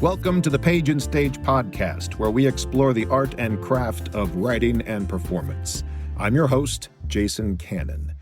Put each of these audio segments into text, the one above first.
Welcome to the Page and Stage podcast, where we explore the art and craft of writing and performance. I'm your host, Jason Cannon.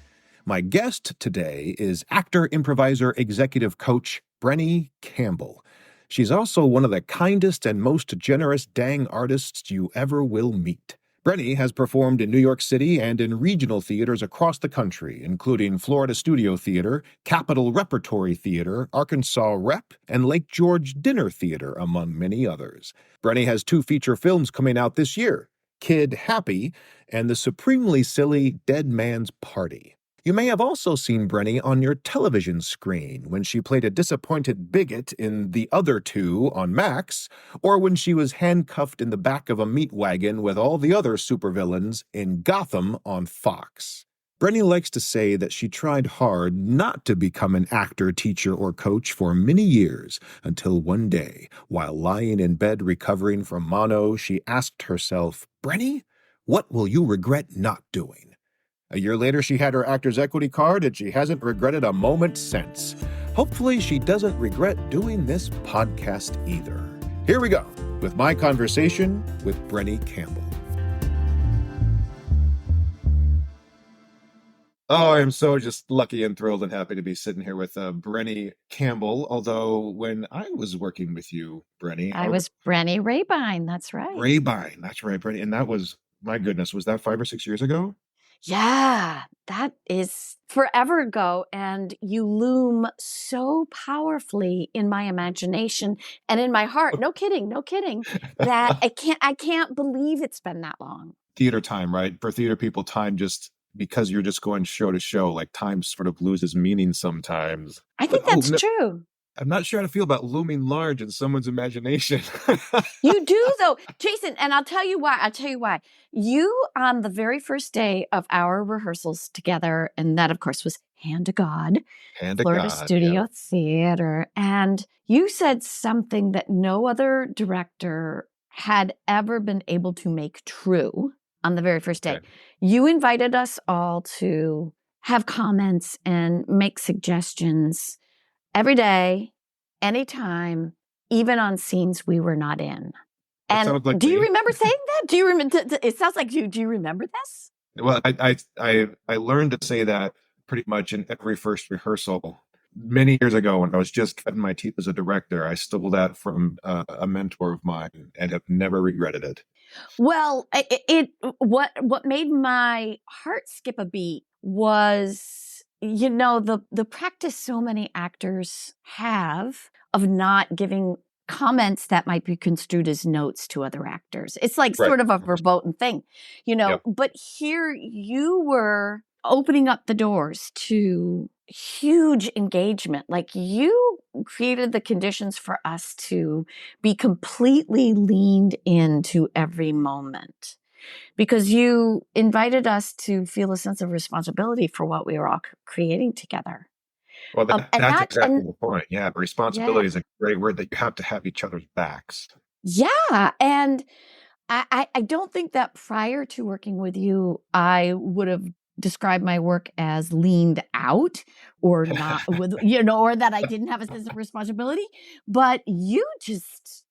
My guest today is actor, improviser, executive coach, Brenny Campbell. She's also one of the kindest and most generous dang artists you ever will meet. Brenny has performed in New York City and in regional theaters across the country, including Florida Studio Theater, Capitol Repertory Theater, Arkansas Rep, and Lake George Dinner Theater, among many others. Brenny has 2 feature films coming out this year, Kid Happy and the supremely silly Dead Man's Party. You may have also seen Brenny on your television screen when she played a disappointed bigot in The Other Two on Max, or when she was handcuffed in the back of a meat wagon with all the other supervillains in Gotham on Fox. Brenny likes to say that she tried hard not to become an actor, teacher, or coach for many years, until one day, while lying in bed recovering from mono, she asked herself, "Brenny, what will you regret not doing?" A year later, she had her Actors Equity card, and she hasn't regretted a moment since. Hopefully, she doesn't regret doing this podcast either. Here we go with my conversation with Brenny Campbell. Oh, I'm so just lucky and thrilled and happy to be sitting here with Brenny Campbell. Although when I was working with you, Brenny, I was Brenny Rabine. That's right. Rabine, that's right, Brenny. And that was, my goodness, was that 5 or 6 years ago? Yeah, that is forever ago. And you loom so powerfully in my imagination and in my heart. No kidding, that I can't believe it's been that long. Theater time, right? For theater people, time just, because you're just going show to show, like time sort of loses meaning sometimes. I think that's true. I'm not sure how to feel about looming large in someone's imagination. You do, though, Jason, and I'll tell you why. You, on the very first day of our rehearsals together, and that, of course, was Hand to God, Florida Studio Theater, and you said something that no other director had ever been able to make true on the very first day. Okay. You invited us all to have comments and make suggestions every day, anytime, even on scenes we were not in. And like, do you remember saying that? Do you remember? It sounds like you. Do you remember this? Well, I learned to say that pretty much in every first rehearsal many years ago when I was just cutting my teeth as a director. I stole that from a mentor of mine and have never regretted it. Well, what made my heart skip a beat was, you know, the practice so many actors have of not giving comments that might be construed as notes to other actors. It's like sort of a verboten thing, you know, but here you were opening up the doors to huge engagement. Like you created the conditions for us to be completely leaned into every moment, because you invited us to feel a sense of responsibility for what we were all creating together. Well, that's exactly the point. Yeah, responsibility is a great word, that you have to have each other's backs. Yeah, and I don't think that prior to working with you, I would have described my work as leaned out or not, with, you know, or that I didn't have a sense of responsibility. But you just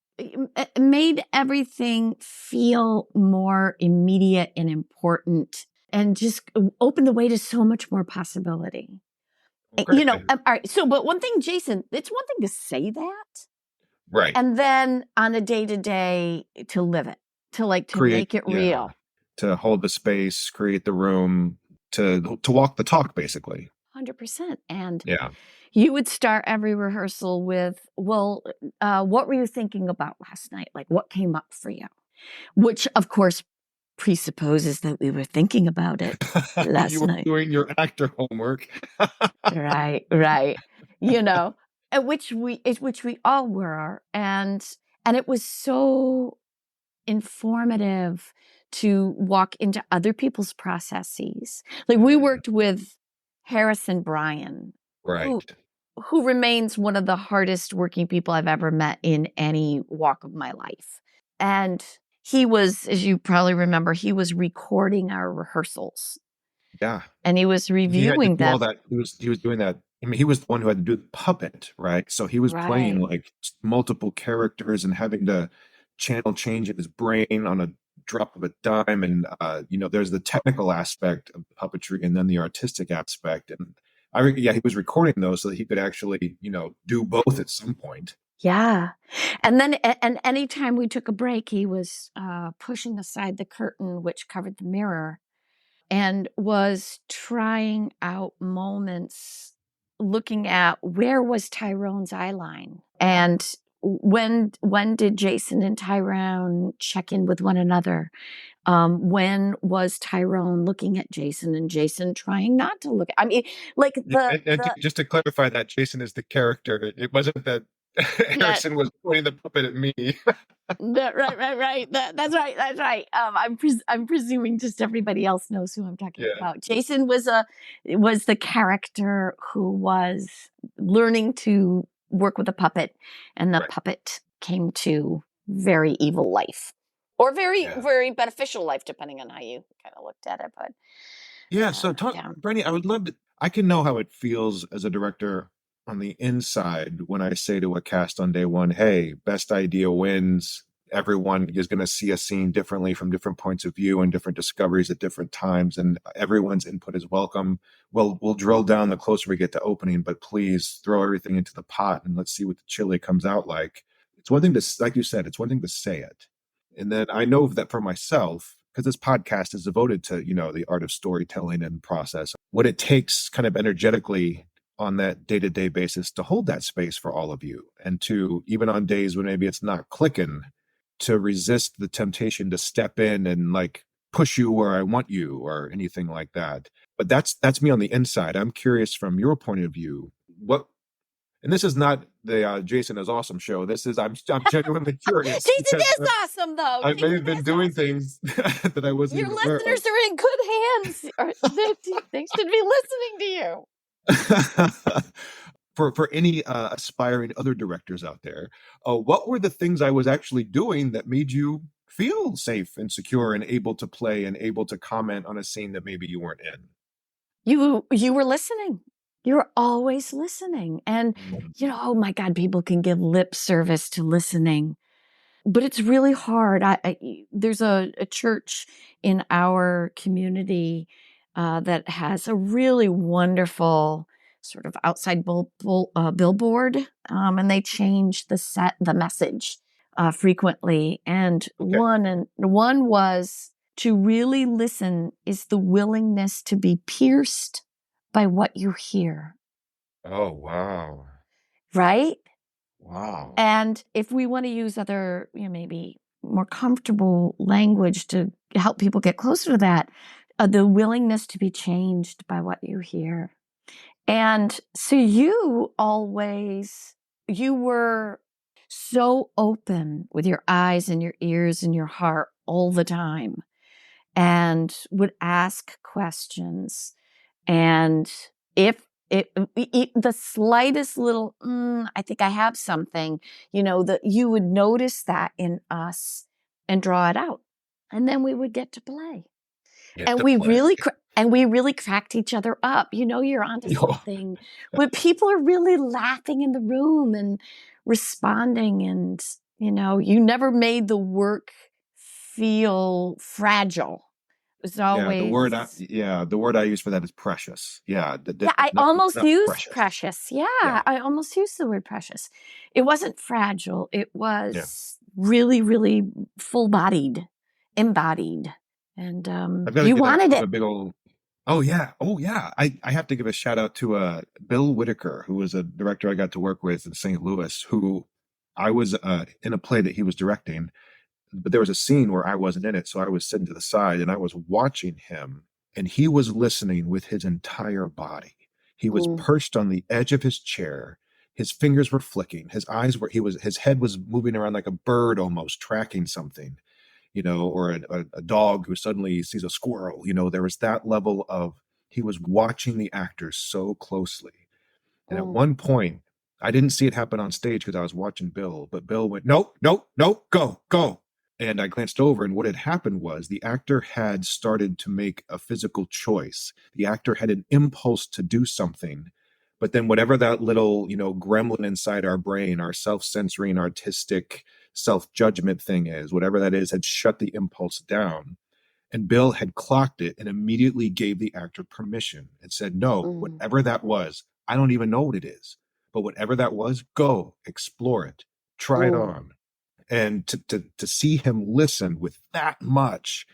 made everything feel more immediate and important, and just opened the way to so much more possibility. Great. You know, all right. So, but one thing, Jason, it's one thing to say that. Right. And then on a day-to-day to live it, to make it real. To hold the space, create the room, to walk the talk, basically. 100%. And you would start every rehearsal with, well, what were you thinking about last night? Like, what came up for you? Which, of course, presupposes that we were thinking about it last night. You were doing your actor homework. Right. You know, which we all were. And it was so informative to walk into other people's processes. Like we worked with Harrison Bryan, who remains one of the hardest working people I've ever met in any walk of my life. And he was, as you probably remember, he was recording our rehearsals. Yeah. And he was reviewing them. He was doing that I mean, he was the one who had to do the puppet, right? So he was playing Right. like multiple characters and having to channel change in his brain on a drop of a dime. And there's the technical aspect of puppetry and then the artistic aspect. And yeah, he was recording those so that he could actually, do both at some point. Yeah. And then, and anytime we took a break, he was pushing aside the curtain which covered the mirror and was trying out moments, looking at where was Tyrone's eye line, and when did Jason and Tyrone check in with one another? When was Tyrone looking at Jason and Jason trying not to look at? I mean, like Yeah, the and the just to clarify that Jason is the character. It wasn't that yeah. Harrison was pointing the puppet at me. Right. That's right. That's right. I'm presuming just everybody else knows who I'm talking Yeah, about. Jason was the character who was learning to work with a puppet, and the right. puppet came to very evil life, or Yeah. very beneficial life, depending on how you kind of looked at it. But Yeah, so talk, yeah. Brenny, I would love to. I can know how it feels as a director on the inside when I say to a cast on day one, hey, best idea wins. Everyone is going to see a scene differently from different points of view and different discoveries at different times, and everyone's input is welcome. We'll drill down the closer we get to opening, but please throw everything into the pot and let's see what the chili comes out like. It's one thing to, like you said, it's one thing to say it. And then I know that for myself, because this podcast is devoted to, the art of storytelling and process, what it takes kind of energetically on that day-to-day basis to hold that space for all of you, and to, even on days when maybe it's not clicking, to resist the temptation to step in and like push you where I want you or anything like that. But that's me on the inside. I'm curious from your point of view, what, and this is not the Jason is Awesome show. This is I'm genuinely curious Jason because is awesome, though. I may Jason have been is doing awesome. things that I wasn't Your even aware listeners are in good hands. Or they should be listening to you. of. For any aspiring other directors out there, what were the things I was actually doing that made you feel safe and secure and able to play and able to comment on a scene that maybe you weren't in? You were listening. You were always listening. And oh my God, people can give lip service to listening, but it's really hard. There's a church in our community that has a really wonderful sort of outside billboard, and they change the message frequently. And Okay. one was, to really listen is the willingness to be pierced by what you hear, Oh, wow. right? Wow. And if we want to use other, maybe more comfortable language to help people get closer to that, the willingness to be changed by what you hear. And so you were so open with your eyes and your ears and your heart all the time, and would ask questions. And if the slightest little, I think I have something, that you would notice that in us and draw it out. And then we would get to play. Get And to play. we really cracked each other up. You're onto something when people are really laughing in the room and responding. And, you never made the work feel fragile. It was Yeah, always, the word I use for that is precious. Yeah, yeah, I not almost not used precious. precious. Yeah, Yeah, I almost used the word precious. It wasn't fragile. It yeah. was really, really full bodied, embodied. And I've got to you give wanted a it. big old. Oh yeah, oh yeah. I have to give a shout out to Bill Whitaker, who was a director I got to work with in St. Louis. Who I was in a play that he was directing, but there was a scene where I wasn't in it, so I was sitting to the side and I was watching him, and he was listening with his entire body. He was Mm. perched on the edge of his chair. His fingers were flicking. His head was moving around like a bird almost tracking something, or a dog who suddenly sees a squirrel. There was that level of, he was watching the actors so closely. And at Mm. one point, I didn't see it happen on stage because I was watching Bill, but Bill went, no, no, no, go, go. And I glanced over, and what had happened was the actor had started to make a physical choice. The actor had an impulse to do something, But then whatever that little, gremlin inside our brain, our self-censoring, artistic self-judgment thing is, whatever that is, had shut the impulse down. And Bill had clocked it and immediately gave the actor permission and said, no, Mm. whatever that was, I don't even know what it is. But whatever that was, go explore it, try it Mm. on. And to see him listen with that much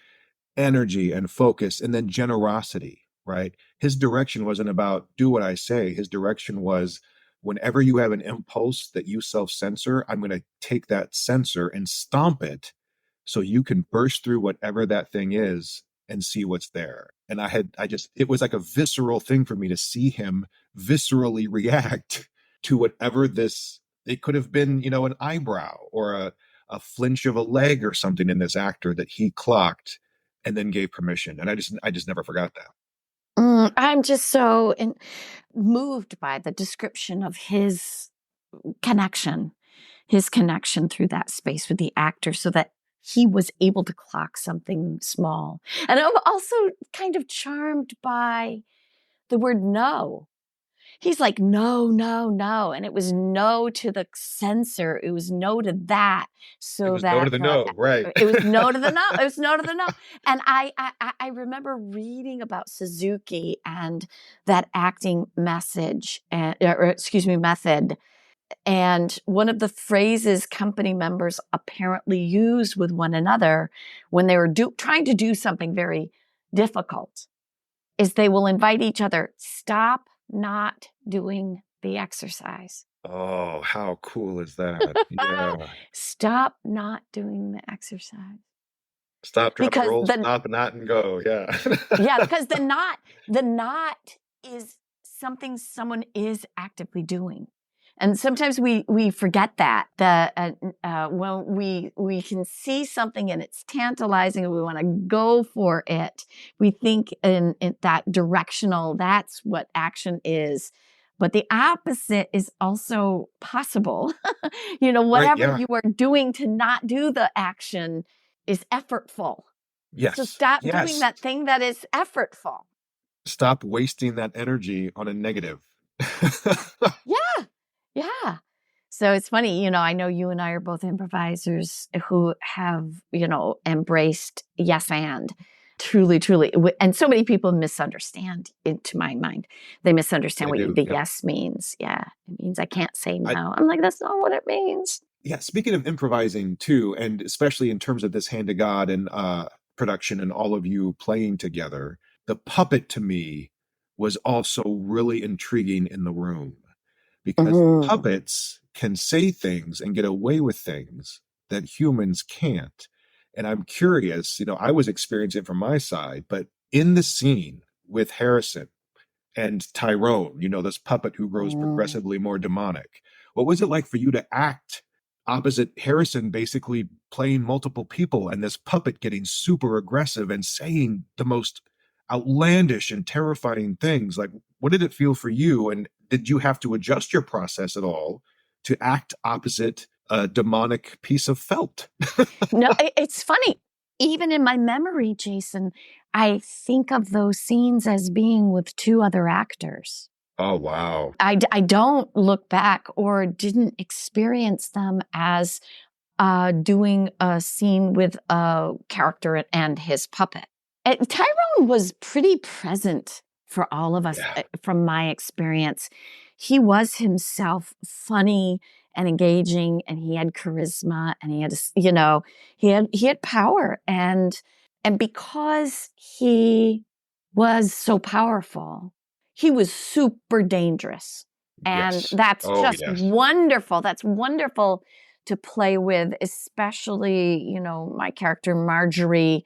energy and focus and then generosity, right? His direction wasn't about do what I say. His direction was whenever you have an impulse that you self censor, I'm going to take that censor and stomp it so you can burst through whatever that thing is and see what's there. And it was like a visceral thing for me to see him viscerally react to whatever this, it could have been, an eyebrow or a flinch of a leg or something in this actor that he clocked and then gave permission. And I just never forgot that. I'm just so moved by the description of connection, his connection through that space with the actor so that he was able to clock something small. And I'm also kind of charmed by the word no. He's like, no, no, no. And it was no to the censor. It was no to that. It So was no to that the no, right? it was no to the no. It was no to the no. And I remember reading about Suzuki and that acting message, method. And one of the phrases company members apparently used with one another when they were trying to do something very difficult is they will invite each other, stop not doing the exercise. Oh, how cool is that? Yeah. Stop not doing the exercise. Stop, drop, and Because roll, stop, and not, and go. Yeah. because the not is something someone is actively doing. And sometimes we forget that when we can see something and it's tantalizing and we want to go for it, we think in that directional. That's what action is, but the opposite is also possible. Right. Whatever Yeah. you are doing to not do the action is effortful. So Yes. stop doing Yes. that thing that is effortful. Stop wasting that energy on a negative. Yeah. Yeah. So it's funny, I know you and I are both improvisers who have, embraced yes and truly, truly. And so many people misunderstand it, to my mind. They misunderstand They what do. the Yep. yes means. Yeah. It means I can't say I, no. I'm like, that's not what it means. yeah. Speaking of improvising too, and especially in terms of this Hand to God and production and all of you playing together, the puppet to me was also really intriguing in the room because Mm. puppets can say things and get away with things that humans can't. And I'm curious, I was experiencing it from my side, but in the scene with Harrison and Tyrone, this puppet who grows Mm. progressively more demonic, what was it like for you to act opposite Harrison, basically playing multiple people and this puppet getting super aggressive and saying the most outlandish and terrifying things? Like, what did it feel for you? And did you have to adjust your process at all to act opposite a demonic piece of felt? No, it's funny. Even in my memory, Jason, I think of those scenes as being with two other actors. Oh, wow. I don't look back or didn't experience them as doing a scene with a character and his puppet. Tyrone was pretty present for all of us Yeah. from my experience. He was himself funny and engaging, and he had charisma, and he had, he had power, and because he was so powerful, he was super dangerous, and Yes. that's Oh, just yes. wonderful. That's wonderful to play with, especially my character Marjorie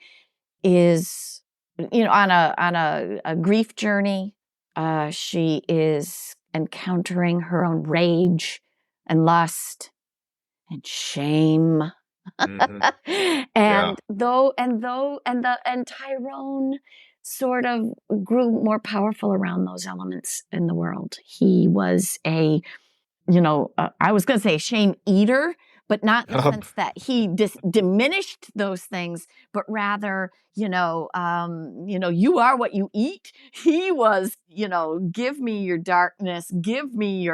is on a grief journey. She is encountering her own rage and lust and shame. Hmm. Yeah. And Tyrone sort of grew more powerful around those elements in the world. He was I was going to say shame eater, but not in the sense that he diminished those things, but rather, you are what you eat. He was, give me your darkness, give me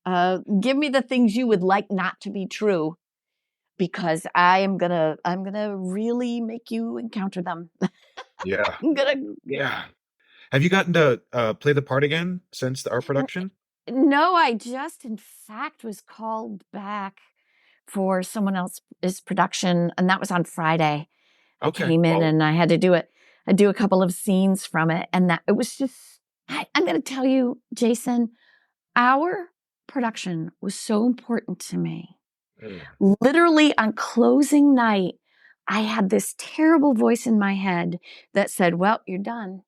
the things you would like not to be true, because I'm gonna really make you encounter them. Yeah. I'm gonna. Yeah. Have you gotten to play the part again since our production? No, I just, in fact, was called back for someone else's production, and that was on Friday. I Okay. came in Well, and I had to do it. I do a couple of scenes from it, and that it was just. I'm going to tell you, Jason, our production was so important to me. mm. Literally on closing night, I had this terrible voice in my head that said, "Well, you're done."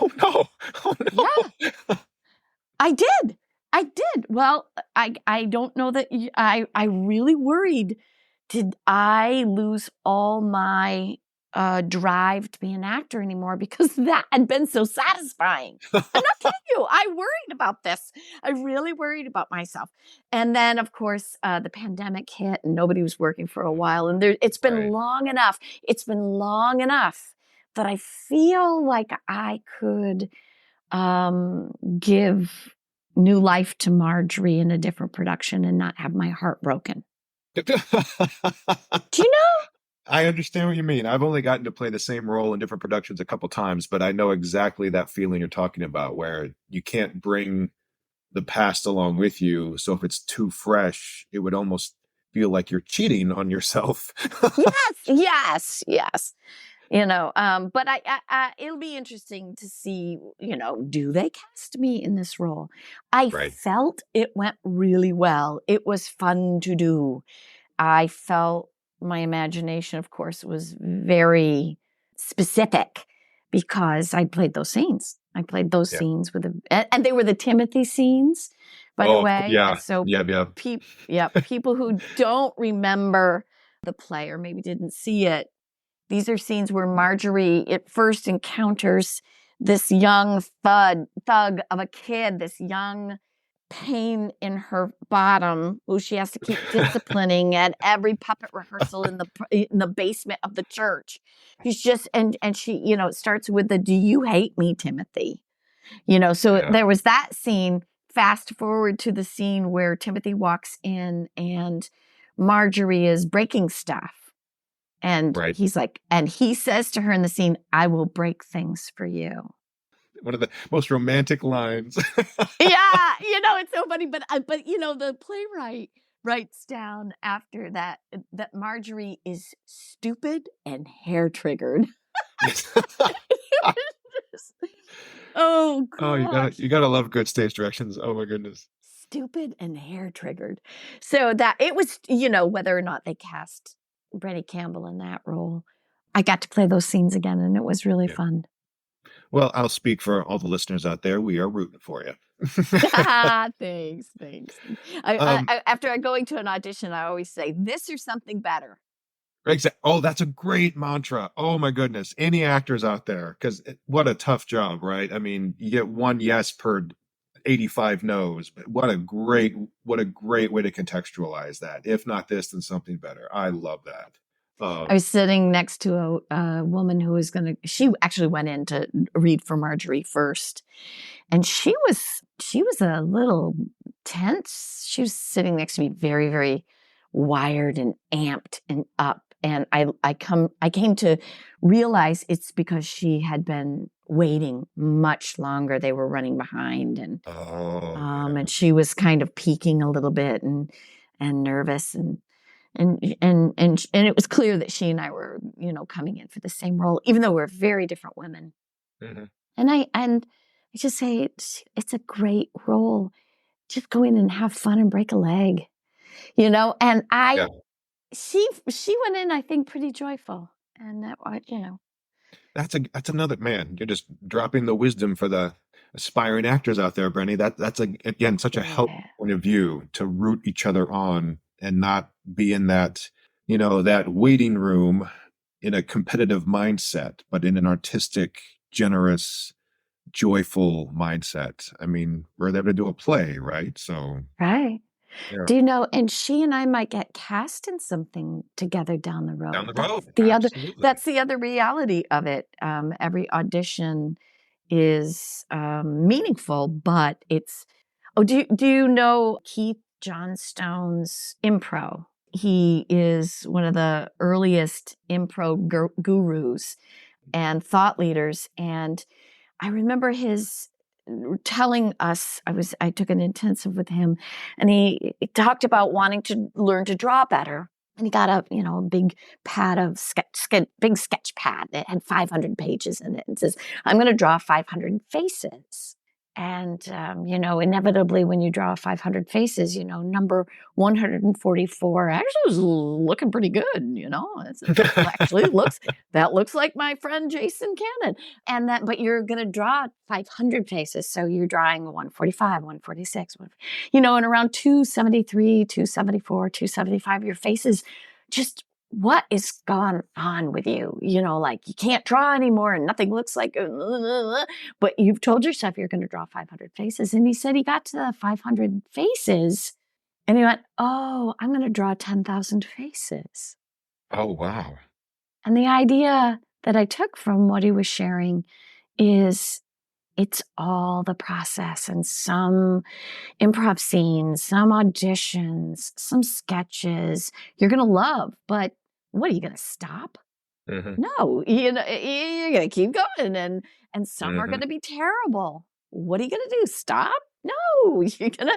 Oh no. Oh Yeah, no. I did. I did. Well, I don't know that I really worried. Did I lose all my drive to be an actor anymore, because that had been so satisfying? I'm not kidding you. I worried about this. I really worried about myself. And then, of course, the pandemic hit and nobody was working for a while. And it's been Right. long enough. It's been long enough that I feel like I could give new life to Marjorie in a different production and not have my heart broken. Do you know? I understand what you mean. I've only gotten to play the same role in different productions a couple times, but I know exactly that feeling you're talking about, where you can't bring the past along with you. So if it's too fresh, it would almost feel like you're cheating on yourself. Yes. But it'll be interesting to see, do they cast me in this role? I Right. felt it went really well. It was fun to do. I felt my imagination, of course, was very specific because I played those scenes. I played those Yeah. scenes and they were the Timothy scenes, by the Oh, way. yeah. So, Yeah. Yeah. people who don't remember the play or maybe didn't see it, these are scenes where Marjorie at first encounters this young thug of a kid, this young pain in her bottom who she has to keep disciplining at every puppet rehearsal in the basement of the church. He's just and she, it starts with the "Do you hate me, Timothy?" So Yeah. there was that scene. Fast forward to the scene where Timothy walks in and Marjorie is breaking stuff. And Right. he's like, and he says to her in the scene, "I will break things for you." One of the most romantic lines. Yeah, it's so funny, but the playwright writes down after that that Marjorie is stupid and hair triggered. Oh Oh, gosh. you gotta love good stage directions. Oh my goodness. Stupid and hair triggered. So that it was, whether or not they cast Brenny Campbell in that role, I got to play those scenes again and it was really Yeah. fun. Well, I'll speak for all the listeners out there. We are rooting for you. Thanks. um, After going to an audition, I always say this or something better. Oh, that's a great mantra. Oh my goodness. Any actors out there? Because what a tough job, right? I mean, you get one yes per 85 no's, but what a great way to contextualize that. If not this, then something better. I love that. I was sitting next to a woman who was she actually went in to read for Marjorie first. And she was a little tense. She was sitting next to me, very, very wired and amped and up. And I came to realize it's because she had been waiting much longer. They were running behind, Oh, yeah. and she was kind of peaking a little bit and nervous, and it was clear that she and I were, coming in for the same role, even though we're very different women. Mm-hmm. And I just say it's a great role. Just go in and have fun and break a leg, And Yeah. she went in, I think, pretty joyful, and that. That's another man. You're just dropping the wisdom for the aspiring actors out there, Brenny. That's again such a helpful Yeah. point of view to root each other on and not be in that waiting room in a competitive mindset, but in an artistic, generous, joyful mindset. I mean, we're there to do a play, right? So Right. Yeah. Do you know, and she and I might get cast in something together down the road. Down the road. Absolutely. That's the other reality of it. Every audition is meaningful, but it's, oh, do you know Keith Johnstone's improv? He is one of the earliest improv gurus and thought leaders. And I remember his telling us, I took an intensive with him, and he talked about wanting to learn to draw better. And he got a big pad of big sketch pad that had 500 pages in it, and says, I'm going to draw 500 faces. And, inevitably when you draw 500 faces, number 144 actually was looking pretty good. That looks like my friend Jason Cannon. But you're going to draw 500 faces. So you're drawing 145, 146, and around 273, 274, 275, your faces just, what is going on with you? Like you can't draw anymore and nothing looks like, but you've told yourself you're going to draw 500 faces. And he said he got to the 500 faces and he went, oh, I'm going to draw 10,000 faces. Oh, wow. And the idea that I took from what he was sharing is it's all the process, and some improv scenes, some auditions, some sketches you're going to love, but what, are you going to stop? Mm-hmm. No, you're going to keep going, and some are Mm-hmm. going to be terrible. What are you going to do? Stop? No, you're going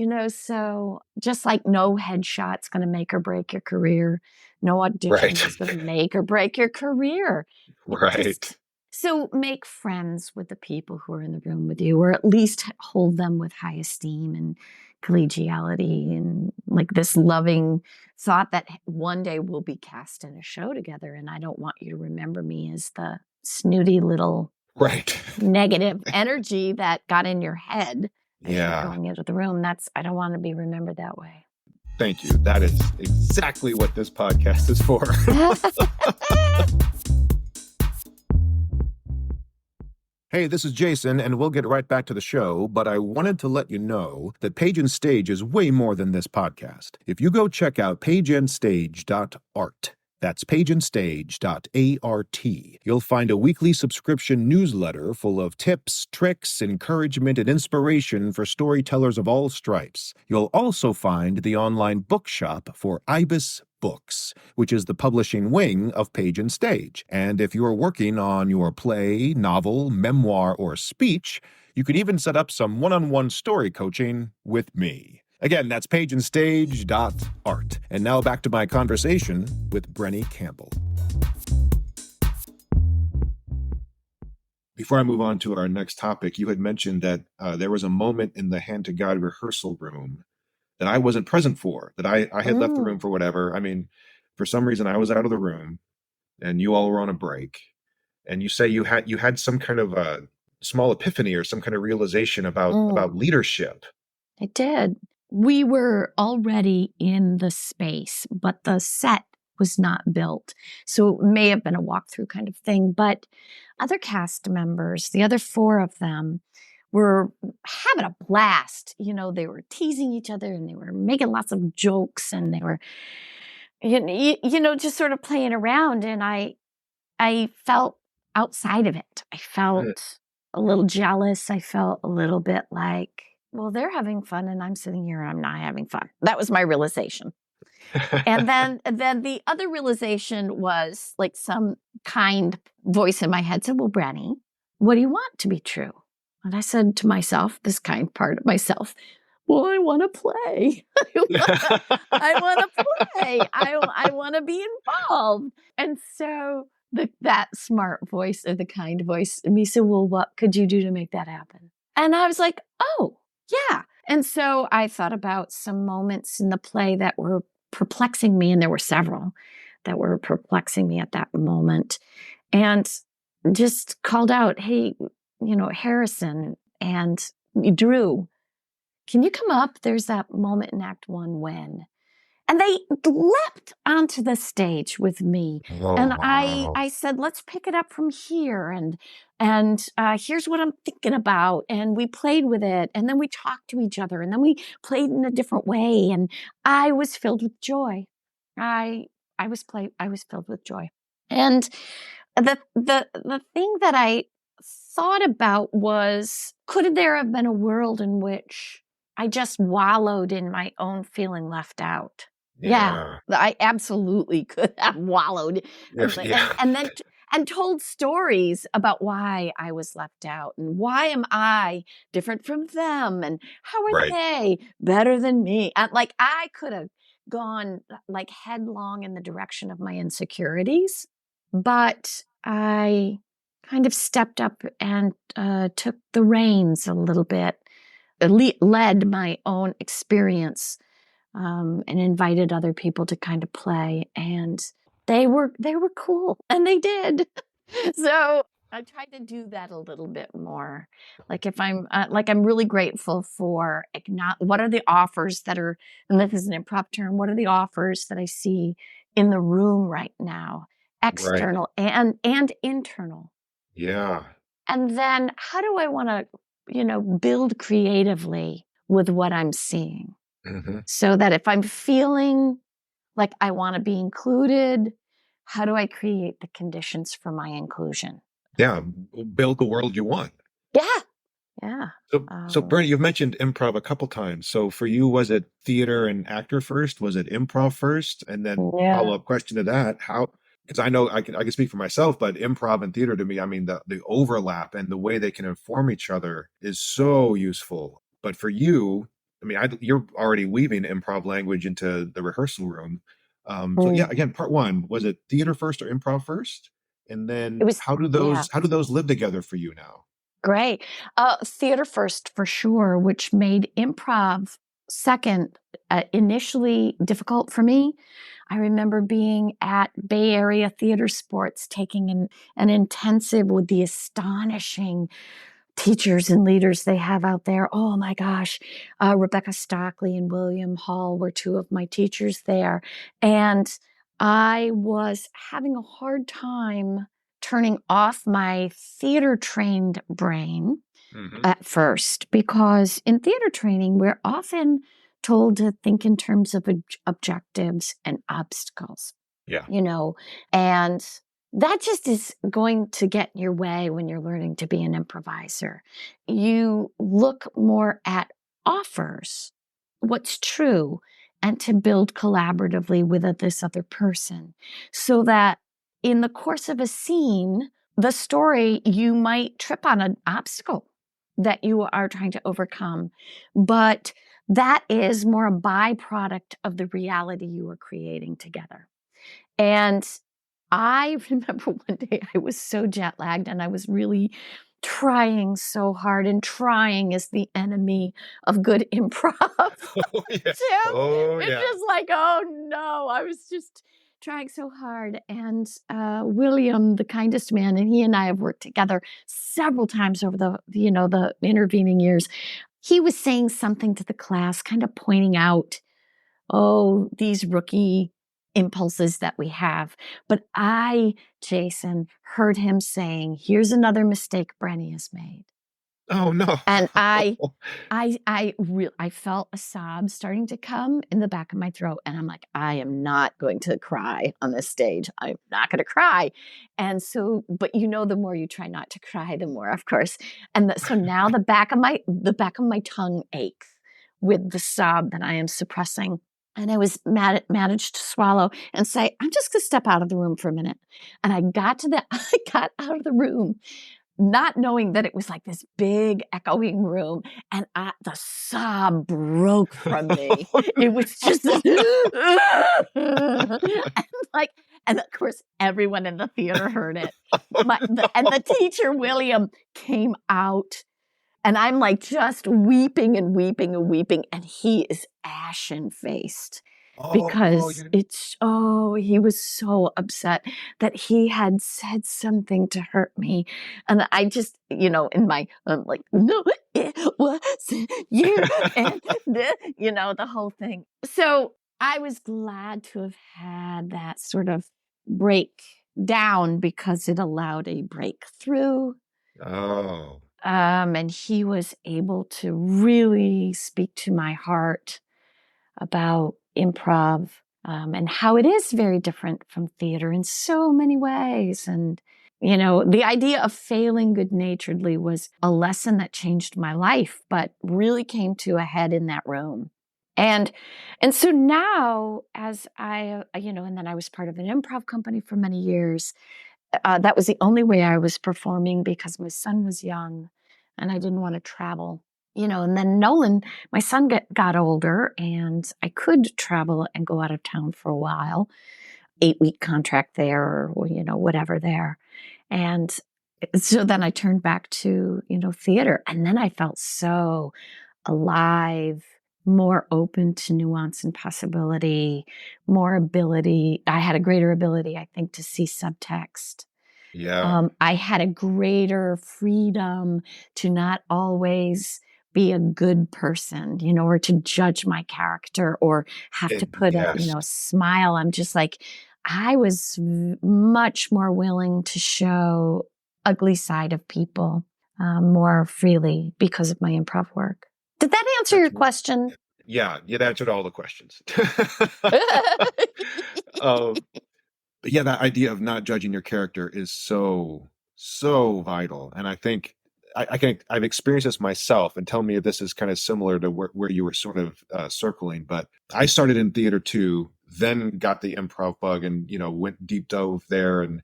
to, so just like no headshot's going to make or break your career, no audition Right. is going to make or break your career. Right. So make friends with the people who are in the room with you, or at least hold them with high esteem and collegiality, and like this loving thought that one day we'll be cast in a show together. And I don't want you to remember me as the snooty little Right. negative energy that got in your head as you're Yeah. going into the room. I don't want to be remembered that way. Thank you. That is exactly what this podcast is for. Hey, this is Jason, and we'll get right back to the show, but I wanted to let you know that Page and Stage is way more than this podcast. If you go check out pageandstage.art, that's pageandstage.art, you'll find a weekly subscription newsletter full of tips, tricks, encouragement, and inspiration for storytellers of all stripes. You'll also find the online bookshop for Ibis Books, which is the publishing wing of Page and Stage. And if you're working on your play, novel, memoir, or speech, you could even set up some one-on-one story coaching with me. Again, that's pageandstage.art. And now back to my conversation with Brenny Campbell. Before I move on to our next topic, you had mentioned that there was a moment in the Hand to God rehearsal room that I wasn't present for, that I had left the room for whatever. I mean, for some reason I was out of the room and you all were on a break, and you say you had some kind of a small epiphany or some kind of realization about leadership. I did. We were already in the space, but the set was not built. So it may have been a walkthrough kind of thing, but other cast members, the other 4 of them, were having a blast. They were teasing each other and they were making lots of jokes, and they were, just sort of playing around. And I felt outside of it. I felt a little jealous. I felt a little bit like, well, they're having fun and I'm sitting here, I'm not having fun. That was my realization. And then the other realization was like some kind voice in my head said, well, Brenny, what do you want to be true? And I said to myself, this kind part of myself, well, I want to play. I want to play. I want to be involved. And so that smart voice, or the kind voice in me said, well, what could you do to make that happen? And I was like, oh, yeah. And so I thought about some moments in the play that were perplexing me, and there were several that were perplexing me at that moment, and just called out, hey, Harrison and Drew, can you come up? There's that moment in Act 1 when, And they leapt onto the stage with me. Oh, And wow. I said, let's pick it up from here. And here's what I'm thinking about. And we played with it. And then we talked to each other. And then we played in a different way. And I was filled with joy. I was filled with joy. And the thing that I thought about was, could there have been a world in which I just wallowed in my own feeling left out? Yeah, I absolutely could have wallowed Yeah. and then and told stories about why I was left out and why am I different from them and how are Right. they better than me? And like I could have gone like headlong in the direction of my insecurities, but I kind of stepped up and took the reins a little bit, led my own experience, and invited other people to kind of play, and they were cool, and they did. So I tried to do that a little bit more. Like if I'm like I'm really grateful for what are the offers that are, and this is an improv term. What are the offers that I see in the room right now, Right. external and internal? Yeah. And then how do I want to, build creatively with what I'm seeing? Hmm. So that if I'm feeling like I want to be included, how do I create the conditions for my inclusion? Yeah. Build the world you want. Yeah. Yeah. So Bernie, you've mentioned improv a couple times. So for you, was it theater and actor first? Was it improv first? And then Yeah. follow-up question to that, how, because I know I can speak for myself, but improv and theater to me, I mean, the overlap and the way they can inform each other is so useful. But for you, I mean, you're already weaving improv language into the rehearsal room. So yeah, Mm. again, part one, was it theater first or improv first? And It then was, yeah. how do those live together for you now? Great. Theater first for sure, which made improv second, initially difficult for me. I remember being at Bay Area Theater Sports, taking an intensive with the astonishing teachers and leaders they have out there. Oh my gosh. Rebecca Stockley and William Hall were two of my teachers there. And I was having a hard time turning off my theater trained brain Hmm. at first, because in theater training, we're often told to think in terms of objectives and obstacles, Yeah. and that just is going to get in your way when you're learning to be an improviser. You look more at offers, what's true, and to build collaboratively with this other person, so that in the course of a scene, the story, you might trip on an obstacle that you are trying to overcome, but that is more a byproduct of the reality you are creating together. And I remember one day I was so jet lagged and I was really trying so hard, and trying is the enemy of good improv. Oh yeah. Tim, Oh it's yeah. just like, oh no, I was just trying so hard. And William, the kindest man, and he and I have worked together several times over the intervening years. He was saying something to the class, kind of pointing out, oh, these rookie impulses that we have. But Jason, heard him saying, here's another mistake Brenny has made. Oh no. And I felt a sob starting to come in the back of my throat. And I'm like, I am not going to cry on this stage. I'm not going to cry. And so, but the more you try not to cry, the more, of course. And so now the back of my tongue aches with the sob that I am suppressing. And I was managed to swallow and say, I'm just going to step out of the room for a minute. And I got out of the room, not knowing that it was like this big echoing room, and the sob broke from me. Oh, It was just this, and of course, everyone in the theater heard it. And the teacher, William, came out. And I'm like just weeping and weeping and weeping. And he is ashen faced oh, because he was so upset that he had said something to hurt me. And I just, I'm like, no, it was you. And the whole thing. So I was glad to have had that sort of breakdown because it allowed a breakthrough. Oh, And he was able to really speak to my heart about improv, and how it is very different from theater in so many ways. And, the idea of failing good naturedly was a lesson that changed my life, but really came to a head in that room. And so now, as and then I was part of an improv company for many years. That was the only way I was performing because my son was young and I didn't want to travel. And then Nolan, my son got older and I could travel and go out of town for a while, 8-week contract there or, whatever there. And so then I turned back to, theater. And then I felt so alive, more open to nuance and possibility, more ability. I had a greater ability, I think, to see subtext. yeah. I had a greater freedom to not always be a good person, or to judge my character or have to put a, Yes. smile. I'm just like, I was much more willing to show ugly side of people more freely because of my improv work. Did that answer That's your question? yeah. You answered all the questions. um, but yeah, that idea of not judging your character is so vital, and I think I've experienced this myself. And tell me if this is kind of similar to where you were sort of circling. But I started in theater too, then got the improv bug, and went deep dove there, and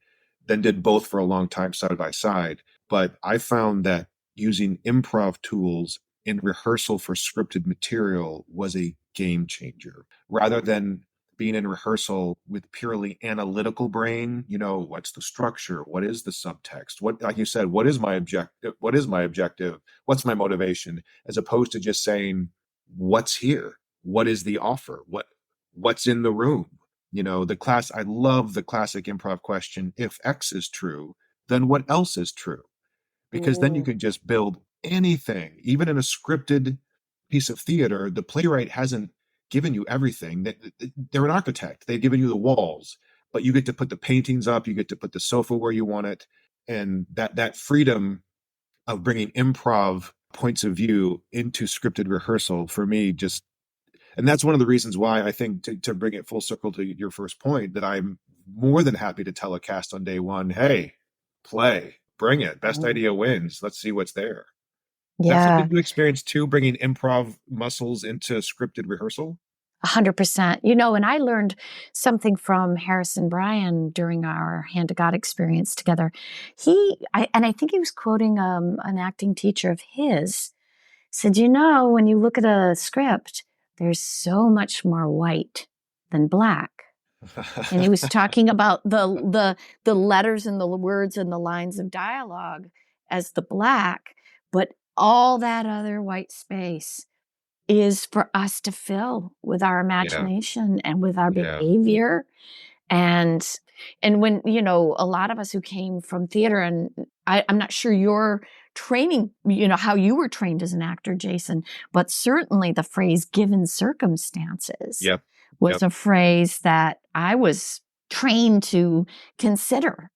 then did both for a long time side by side. But I found that using improv tools in rehearsal for scripted material was a game changer, rather than being in rehearsal with purely analytical brain. What's the structure? What is the subtext? What, like you said, what is my objective? What is my objective? What's my motivation? As opposed to just saying, what's here? What is the offer? What's in the room? I love the classic improv question. If X is true, then what else is true? Because then you Mm. can just build anything. Even in a scripted piece of theater, the playwright hasn't given you everything. They're an architect. They've given you the walls, but you get to put the paintings up, you get to put the sofa where you want it. And that freedom of bringing improv points of view into scripted rehearsal, for me, just, and that's one of the reasons why I think, to bring it full circle to your first point, that I'm more than happy to tell a cast on day one, hey, play, bring it, best Mm. idea wins, let's see what's there. That's Yeah. something you experience too, bringing improv muscles into scripted rehearsal? 100%. And I learned something from Harrison Bryan during our Hand to God experience together. I think he was quoting an acting teacher of his, said, when you look at a script, there's so much more white than black. And he was talking about the letters and the words and the lines of dialogue as the black, but all that other white space is for us to fill with our Yeah, imagination and with our yeah, behavior. And when, a lot of us who came from theater, and I'm not sure your training, how you were trained as an actor, Jason, but certainly the phrase given circumstances yep, was yep. a phrase that I was trained to consider.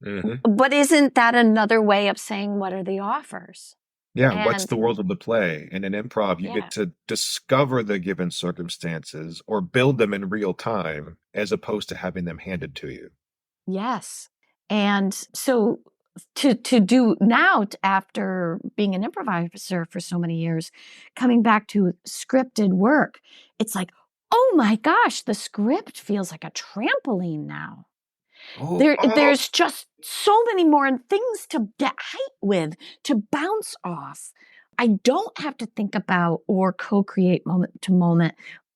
Hmm. But isn't that another way of saying what are the offers? Yeah, what's And the world of the play? And in improv, you get yeah. to discover the given circumstances or build them in real time, as opposed to having them handed to you. Yes. And so to do now, after being an improviser for so many years, coming back to scripted work, it's like, oh my gosh, the script feels like a trampoline now. Oh, oh, There's just so many more things to get height with, to bounce off. I don't have to think about or co-create moment to moment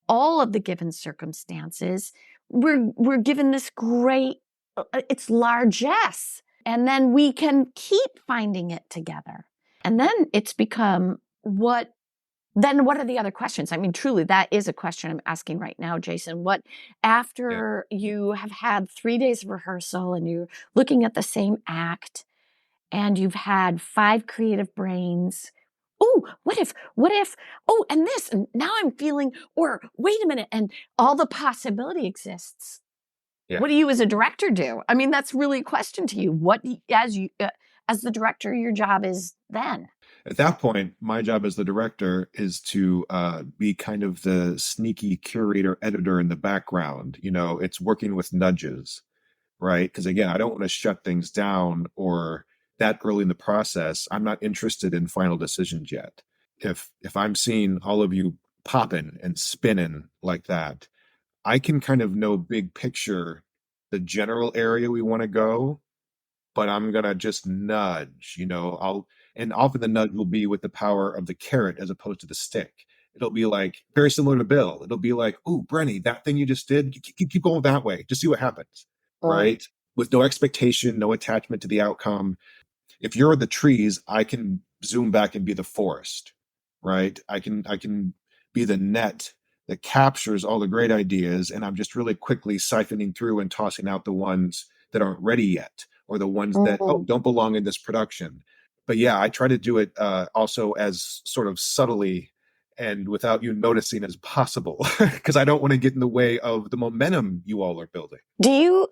all of the given circumstances. We're given this great, it's largesse, and then we can keep finding it together. And then it's become what are the other questions? I mean, truly, that is a question I'm asking right now, Jason. What, yeah. after you have had 3 days of rehearsal and you're looking at the same act and you've had 5 creative brains oh, what if, oh, and this, and now I'm feeling, or wait a minute, and all the possibility exists. Yeah. What do you as a director do? I mean, that's really a question to you. What, as the director, your job is then? At that point, my job as the director is to be kind of the sneaky curator editor in the background. It's working with nudges, right? Because again, I don't want to shut things down or that early in the process. I'm not interested in final decisions yet. If I'm seeing all of you popping and spinning like that, I can kind of know big picture the general area we want to go, but I'm gonna just nudge, and often the nudge will be with the power of the carrot as opposed to the stick. It'll be like very similar to Bill. It'll be like, "Ooh, Brenny, that thing you just did, keep going that way. Just see what happens." Mm. Right? With no expectation, no attachment to the outcome. If you're the trees, I can zoom back and be the forest, right? I can be the net that captures all the great ideas, and I'm just really quickly siphoning through and tossing out the ones that aren't ready yet, or the ones that Mm. don't belong in this production. But yeah, I try to do it also as sort of subtly and without you noticing as possible, because I don't want to get in the way of the momentum you all are building. Do you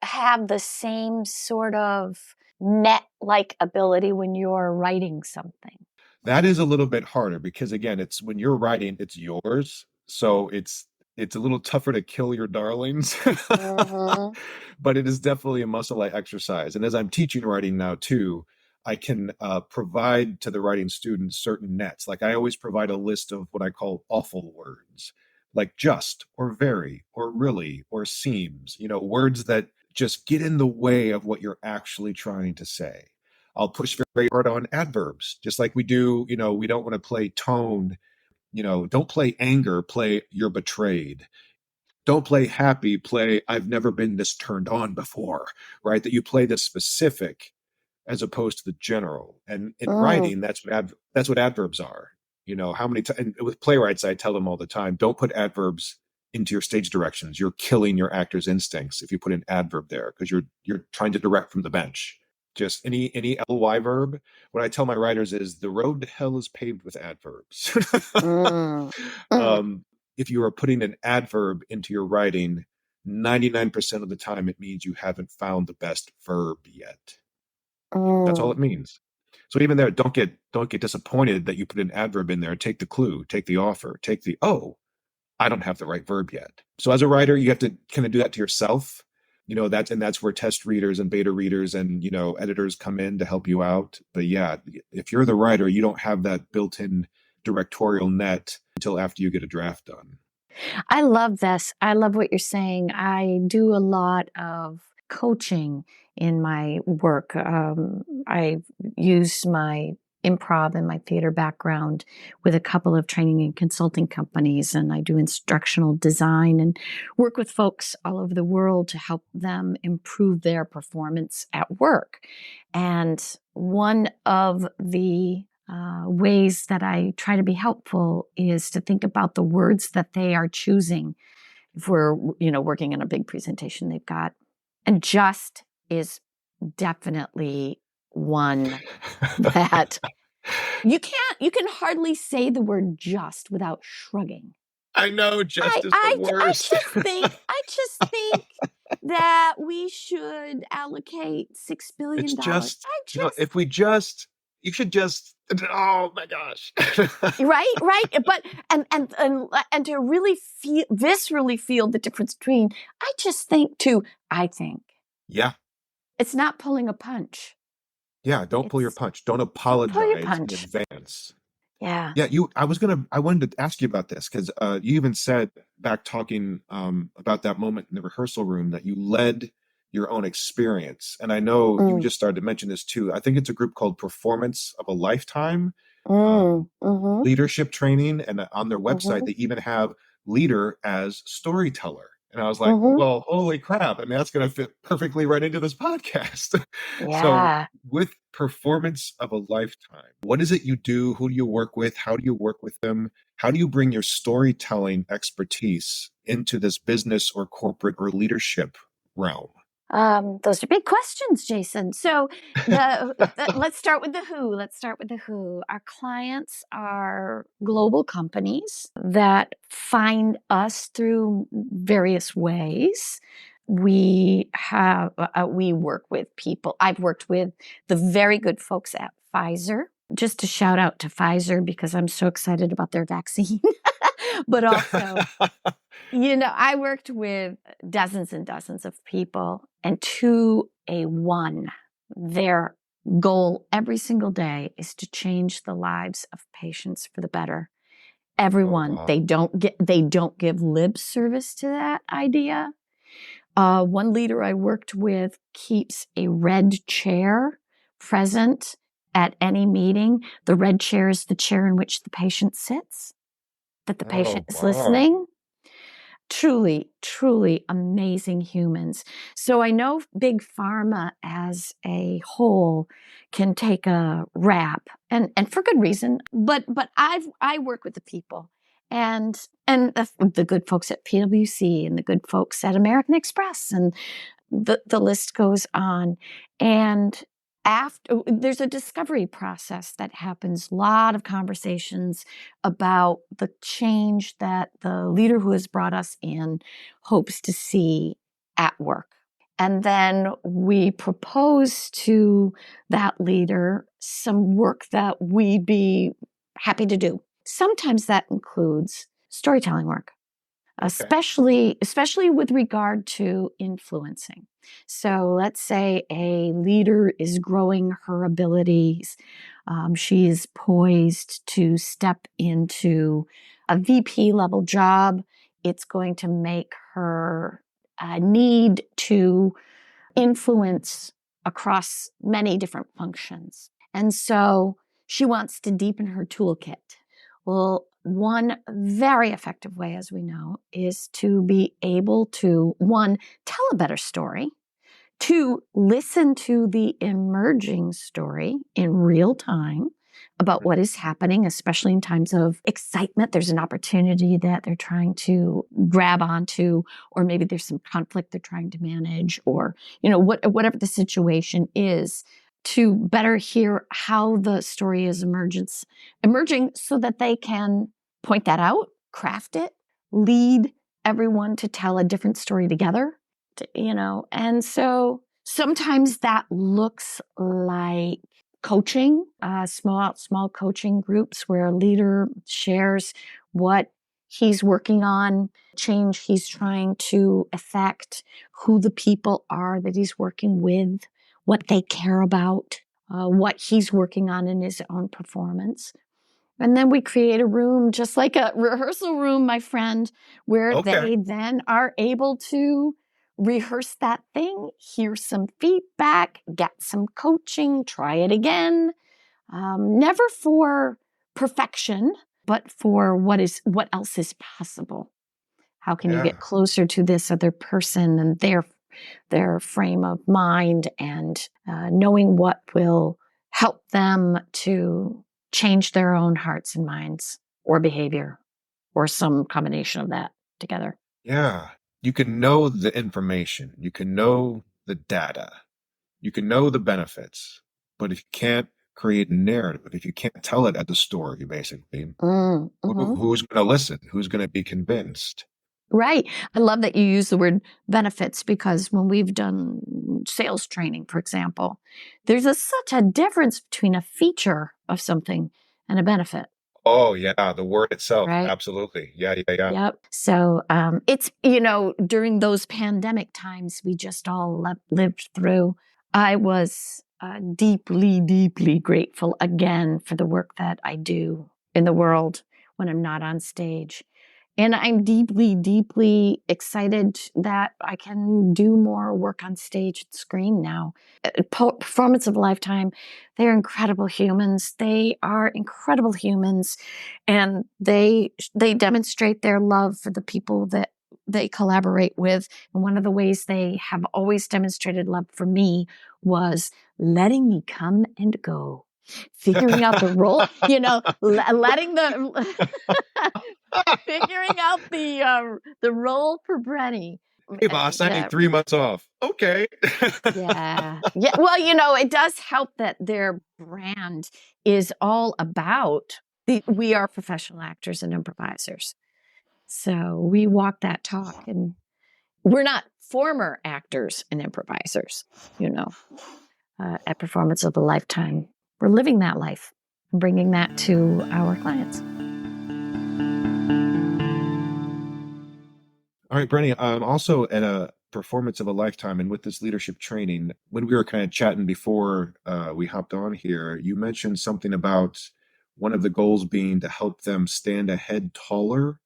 have the same sort of net-like ability when you're writing something? That is a little bit harder because again, it's when you're writing, it's yours. So it's a little tougher to kill your darlings. Mm-hmm. But it is definitely a muscle I exercise. And as I'm teaching writing now too, I can provide to the writing students certain nets. Like I always provide a list of what I call awful words, like just or very or really or seems, words that just get in the way of what you're actually trying to say. I'll push very hard on adverbs, just like we do. We don't want to play tone. Don't play anger, play you're betrayed. Don't play happy, play I've never been this turned on before, right? That you play the specific as opposed to the general. And in Mm. writing, that's what adverbs are. How many times, and with playwrights, I tell them all the time, don't put adverbs into your stage directions. You're killing your actor's instincts if you put an adverb there because you're trying to direct from the bench. Just any ly verb. What I tell my writers is the road to hell is paved with adverbs. Mm. Mm. um, if you are putting an adverb into your writing, 99% of the time it means you haven't found the best verb yet. That's all Mm. it means. So even there, don't get disappointed that you put an adverb in there. Take the clue, take the offer, take the I don't have the right verb yet. So as a writer, you have to kind of do that to yourself. That's where test readers and beta readers and editors come in to help you out. But yeah, if you're the writer, you don't have that built-in directorial net until after you get a draft done. I love this. I love what you're saying. I do a lot of coaching in my work. I use my improv and my theater background with a couple of training and consulting companies, and I do instructional design and work with folks all over the world to help them improve their performance at work. And one of the ways that I try to be helpful is to think about the words that they are choosing. If we're, working on a big presentation they've got, and just is definitely one that you can hardly say the word just without shrugging. I know, just is the I worst. just think that we should allocate $6 It's billion. just, I just if we just, you should just, oh my gosh. right, but and to really feel viscerally feel the difference between I think Yeah. it's not pulling a punch. Yeah. Don't pull your It's punch. Don't don't pull your apologize in punch. advance. Yeah. Yeah, I wanted to ask you about this because you even said back talking about that moment in the rehearsal room that you led your own experience. And I know you Mm. just started to mention this too. I think it's a group called Performance of a Lifetime Mm. Mm-hmm. leadership training. And on their website, Mm-hmm. they even have leader as storyteller. And I was like, Mm-hmm. well, holy crap. I mean, that's going to fit perfectly right into this podcast. So, Yeah. with Performance of a Lifetime, what is it you do? Who do you work with? How do you work with them? How do you bring your storytelling expertise into this business or corporate or leadership realm? Those are big questions, Jason. So let's start with the who. Let's start with the who. Our clients are global companies that find us through various ways. We work with people. I've worked with the very good folks at Pfizer. Just to shout out to Pfizer because I'm so excited about their vaccine. But also, I worked with dozens and dozens of people, and to a one, their goal every single day is to change the lives of patients for the better. Everyone, wow. they don't give lip service to that idea. One leader I worked with keeps a red chair present at any meeting. The red chair is the chair in which the patient sits, that the patient is Wow. listening. Truly, truly amazing humans. So I know big pharma as a whole can take a rap, and for good reason. But I work with the people, and the good folks at PwC and the good folks at American Express, and the list goes on. And after, there's a discovery process that happens, a lot of conversations about the change that the leader who has brought us in hopes to see at work. And then we propose to that leader some work that we'd be happy to do. Sometimes that includes storytelling work. Okay. Especially with regard to influencing. So let's say a leader is growing her abilities. She is poised to step into a VP level job. It's going to make her need to influence across many different functions. And so she wants to deepen her toolkit. Well, one very effective way, as we know, is to be able to, one, tell a better story, two, listen to the emerging story in real time about what is happening, especially in times of excitement. There's an opportunity that they're trying to grab onto, or maybe there's some conflict they're trying to manage, or, whatever the situation is, to better hear how the story is emerging so that they can point that out, craft it, lead everyone to tell a different story together, and so sometimes that looks like coaching, small coaching groups where a leader shares what he's working on, change he's trying to affect, who the people are that he's working with, what they care about, what he's working on in his own performance. And then we create a room, just like a rehearsal room, my friend, where Okay. they then are able to rehearse that thing, hear some feedback, get some coaching, try it again. Never for perfection, but for what else is possible. How can you Yeah. get closer to this other person and their frame of mind, and knowing what will help them to change their own hearts and minds or behavior or some combination of that together. Yeah. You can know the information, you can know the data, you can know the benefits, but if you can't create a narrative, if you can't tell it at the story, basically, Mm-hmm. who's going to listen? Who's going to be convinced? Right. I love that you use the word benefits, because when we've done sales training, for example, there's such a difference between a feature of something and a benefit. Oh, yeah. The word itself. Right. Absolutely. Yeah. Yeah. Yeah. Yep. So it's, during those pandemic times we just all lived through, I was deeply, deeply grateful again for the work that I do in the world when I'm not on stage. And I'm deeply, deeply excited that I can do more work on stage and screen now. Performance of a lifetime. They're incredible humans. They are incredible humans, and they demonstrate their love for the people that they collaborate with. And one of the ways they have always demonstrated love for me was letting me come and go, figuring out the role, letting the figuring out the role for Brenny. Hey, boss, I need 3 months off. Okay. Yeah. Yeah. Well, it does help that their brand is all about we are professional actors and improvisers. So we walk that talk, and we're not former actors and improvisers, at Performance of a Lifetime. We're living that life and bringing that to our clients. All right, Brenny, also at a Performance of a Lifetime and with this leadership training, when we were kind of chatting before we hopped on here, you mentioned something about one of the goals being to help them stand a head taller.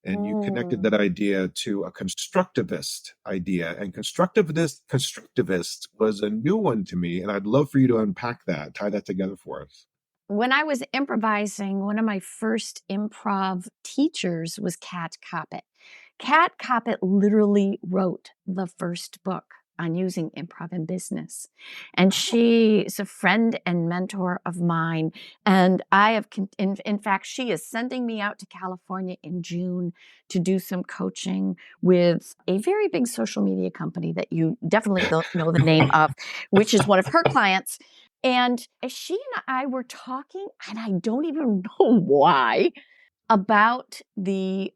And you connected that idea to a constructivist idea. And constructivist was a new one to me. And I'd love for you to unpack that, tie that together for us. When I was improvising, one of my first improv teachers was Kat Coppett. Kat Coppett literally wrote the first book on using improv in business. And she is a friend and mentor of mine. And I have, in fact, she is sending me out to California in June to do some coaching with a very big social media company that you definitely don't know the name of, which is one of her clients. And she and I were talking, and I don't even know why, about the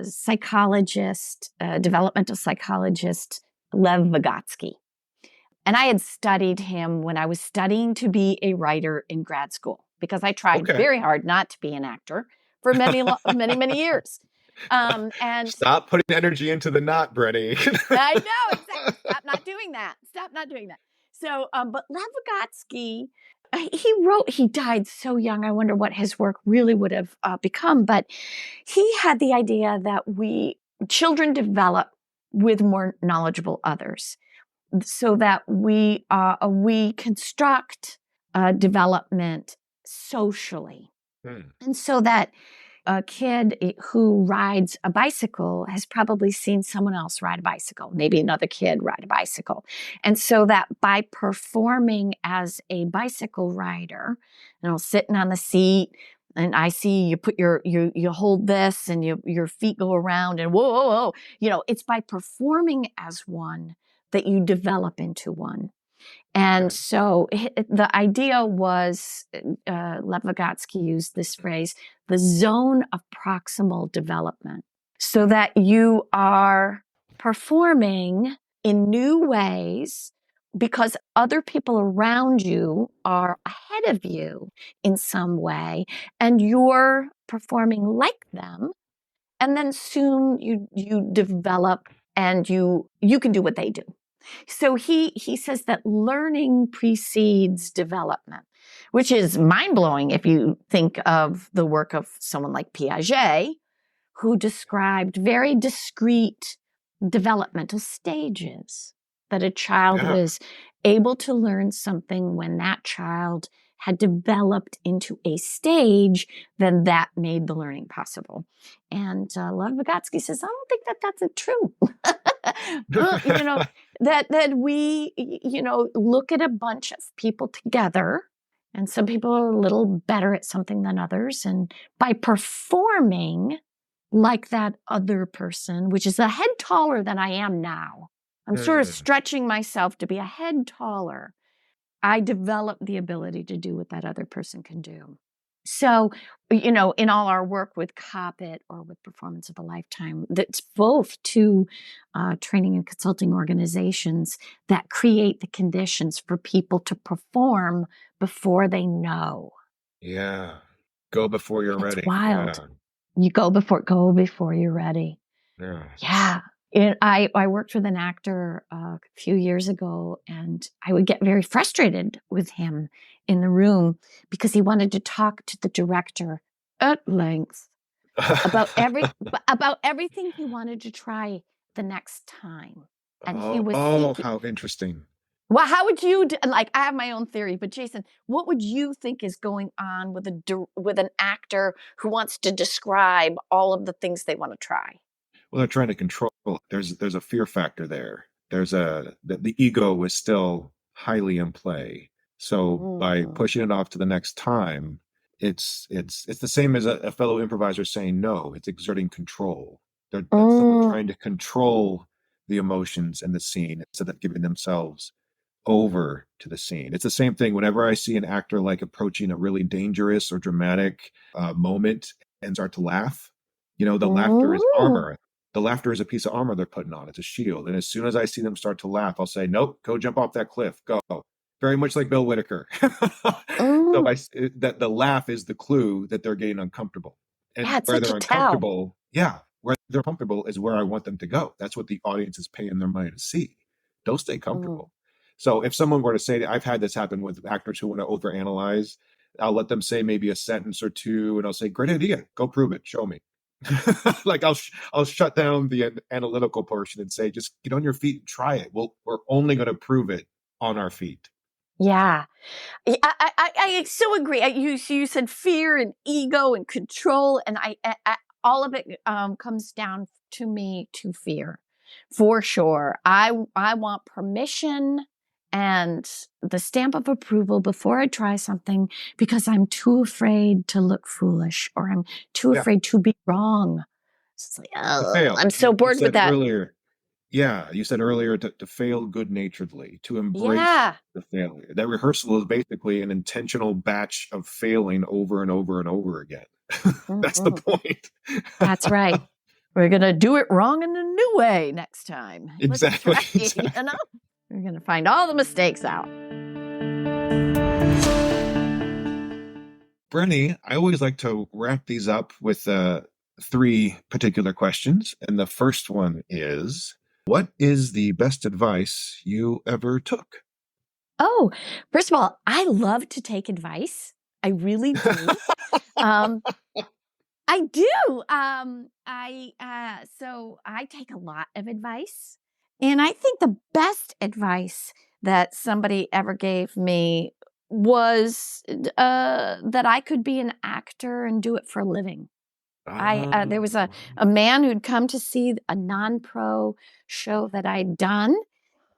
psychologist, developmental psychologist, Lev Vygotsky. And I had studied him when I was studying to be a writer in grad school, because I tried very hard not to be an actor for many, many years. And stop putting energy into the knot, Brenny. I know, exactly. Stop not doing that. Stop not doing that. So, but Lev Vygotsky, he died so young. I wonder what his work really would have become. But he had the idea that children develop with more knowledgeable others, so that we construct development socially. And so that a kid who rides a bicycle has probably seen someone else ride a bicycle, maybe another kid ride a bicycle. And so that by performing as a bicycle rider, sitting on the seat, and I see you put you hold this, and your feet go around, and whoa. It's by performing as one that you develop into one. And so the idea was, Lev Vygotsky used this phrase, the zone of proximal development, so that you are performing in new ways because other people around you are ahead of you in some way, and you're performing like them. And then soon you develop, and you can do what they do. So he says that learning precedes development, which is mind-blowing if you think of the work of someone like Piaget, who described very discrete developmental stages, that a child was able to learn something when that child had developed into a stage, then that made the learning possible. And Lev Vygotsky says, I don't think that that's true. That we, look at a bunch of people together, and some people are a little better at something than others. And by performing like that other person, which is a head taller than I am now, I'm sort of stretching myself to be a head taller, I develop the ability to do what that other person can do. So, in all our work with Coppett or with Performance of a Lifetime, that's both two training and consulting organizations that create the conditions for people to perform before they know. Yeah. Go before you're ready. It's wild. Yeah. You go before you're ready. Yeah. I worked with an actor a few years ago, and I would get very frustrated with him in the room because he wanted to talk to the director at length about everything he wanted to try the next time. And he was how interesting. Well, how would you I have my own theory, but Jason, what would you think is going on with an actor who wants to describe all of the things they want to try? Well, they're trying to control. There's a fear factor there. The ego is still highly in play. So by pushing it off to the next time, it's the same as a fellow improviser saying no. It's exerting control. That's someone trying to control the emotions and the scene instead of giving themselves over to the scene. It's the same thing whenever I see an actor like approaching a really dangerous or dramatic moment and start to laugh. The laughter is Ooh. armor. The laughter is a piece of armor they're putting on. It's a shield. And as soon as I see them start to laugh, I'll say, "Nope, go jump off that cliff. Go." Very much like Bill Whitaker. So Ooh. that the laugh is the clue that they're getting uncomfortable, and Yeah, it's where like they're you tell. uncomfortable, yeah, where they're comfortable is where I want them to go. That's what the audience is paying their money to see. Don't stay Mm. comfortable. So if someone were to say that, I've had this happen with actors who want to overanalyze, I'll let them say maybe a sentence or two, and I'll say, "Great idea, go prove it, show me." Like I'll shut down the analytical portion and say, "Just get on your feet and try it. We're only going to prove it on our feet." Yeah. I so agree. You said fear and ego and control, and all of it comes down to me to fear, for sure. I want permission and the stamp of approval before I try something because I'm too afraid to look foolish or I'm too Yeah, afraid to be wrong. So it's like, to oh, fail. I'm so You bored with said that. earlier, yeah, you said earlier to fail good naturedly, to embrace Yeah. the failure. That rehearsal is basically an intentional batch of failing over and over and over again. That's the Mhm. point. That's right. We're going to do it wrong in a new way next time. Let's Exactly. try, We're going to find all the mistakes out. Brenny, I always like to wrap these up with three particular questions. And the first one is, what is the best advice you ever took? Oh, first of all, I love to take advice. I really do. Um, I do. So I take a lot of advice. And I think the best advice that somebody ever gave me was that I could be an actor and do it for a living. There was Oh, a man who'd come to see a non-pro show that I'd done,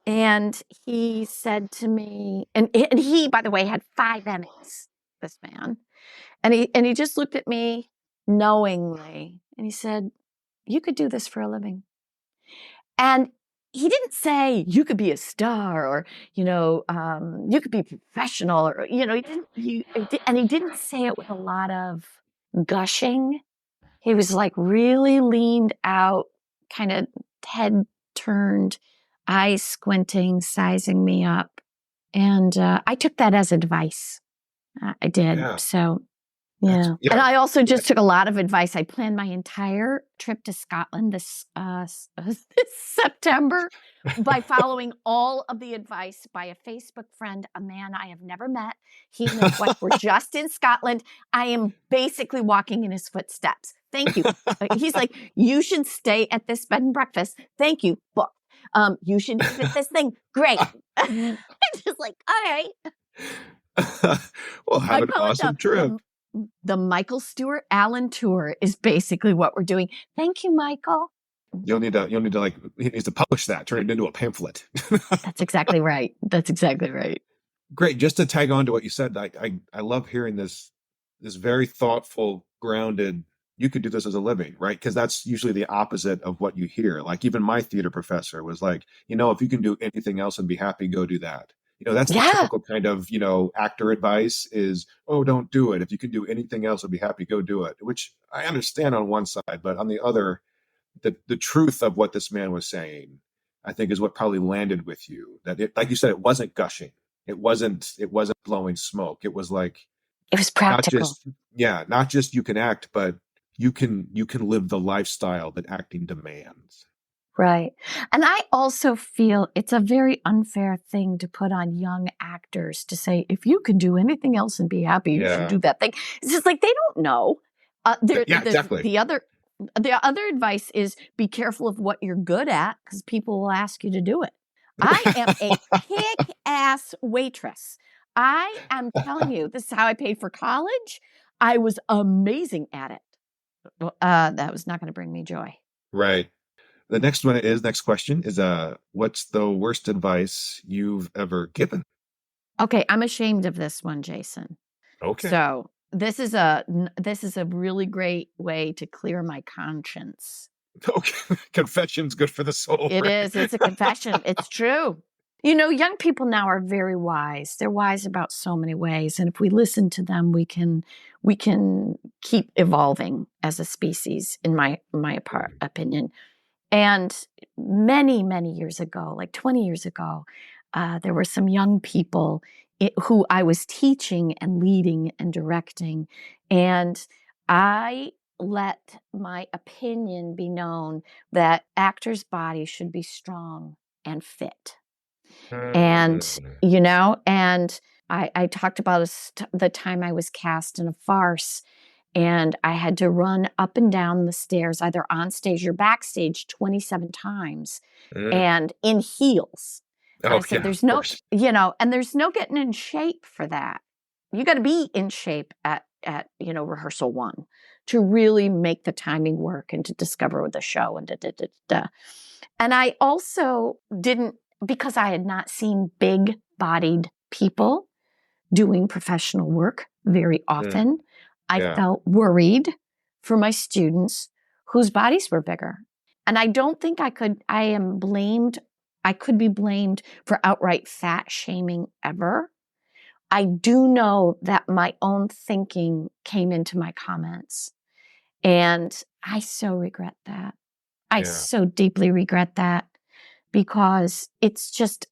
and he said to me, and he, by the way, had 5 Emmys, this man. And he just looked at me knowingly, and he said, "You could do this for a living." And he didn't say, "You could be a star," or, "You could be professional," or, and he didn't say it with a lot of gushing. He was like really leaned out, kind of head turned, eyes squinting, sizing me up. And I took that as advice. I did. yeah. So, That's, yeah. And yeah. I also just took a lot of advice. I planned my entire trip to Scotland this September by following all of the advice by a Facebook friend, a man I have never met. He and his wife were just in Scotland. I am basically walking in his footsteps. Thank you. He's like, "You should stay at this bed and breakfast. Thank you. Book. You should visit this thing. Great." I'm just like, all right. Well, have I an call it awesome trip. the Michael Stewart Allen tour is basically what we're doing. Thank you, Michael. You'll need to like, he needs to publish that, turn it into a pamphlet. That's exactly right. That's exactly right. Great. Just to tag on to what you said, I love hearing this very thoughtful, grounded, you could do this as a living, right? Because that's usually the opposite of what you hear. Like even my theater professor was like, if you can do anything else and be happy, go do that. That's the Yeah. typical kind of, actor advice is, oh, don't do it. If you can do anything else and be happy, go do it. Which I understand on one side, but on the other, the truth of what this man was saying, I think, is what probably landed with you. That it, like you said, it wasn't gushing. It wasn't blowing smoke. It was like It was not practical. just yeah, not just you can act, but you can live the lifestyle that acting demands. Right. And I also feel it's a very unfair thing to put on young actors to say, if you can do anything else and be happy, you should Yeah. do that thing. It's just like they don't know. There, Yeah, exactly. the other advice is be careful of what you're good at because people will ask you to do it. I am a kick-ass waitress. I am telling you, this is how I paid for college. I was amazing at it. Well, that was not going to bring me joy. Right. The next question is what's the worst advice you've ever given? Okay, I'm ashamed of this one, Jason. Okay. So this is a really great way to clear my conscience. Okay. Confession's good for the soul. It right? is. It's a confession. It's true. Young people now are very wise. They're wise about so many ways, and if we listen to them, we can keep evolving as a species, in my opinion. And many, many years ago, like 20 years ago, there were some young people who I was teaching and leading and directing. And I let my opinion be known that actors' bodies should be strong and fit. And, Mm. and I talked about the time I was cast in a farce, and I had to run up and down the stairs, either on stage or backstage, 27 times, Mm. and in heels. And I Oh, said, yeah, there's of no, course. and there's no getting in shape for that. You got to be in shape at rehearsal one to really make the timing work and to discover the show and da, da, da, da. And I also didn't, because I had not seen big bodied people doing professional work very Mm. often, I Yeah. felt worried for my students whose bodies were bigger. And I don't think I could be blamed for outright fat shaming ever. I do know that my own thinking came into my comments. And I so regret that. I Yeah. so deeply regret that, because it's just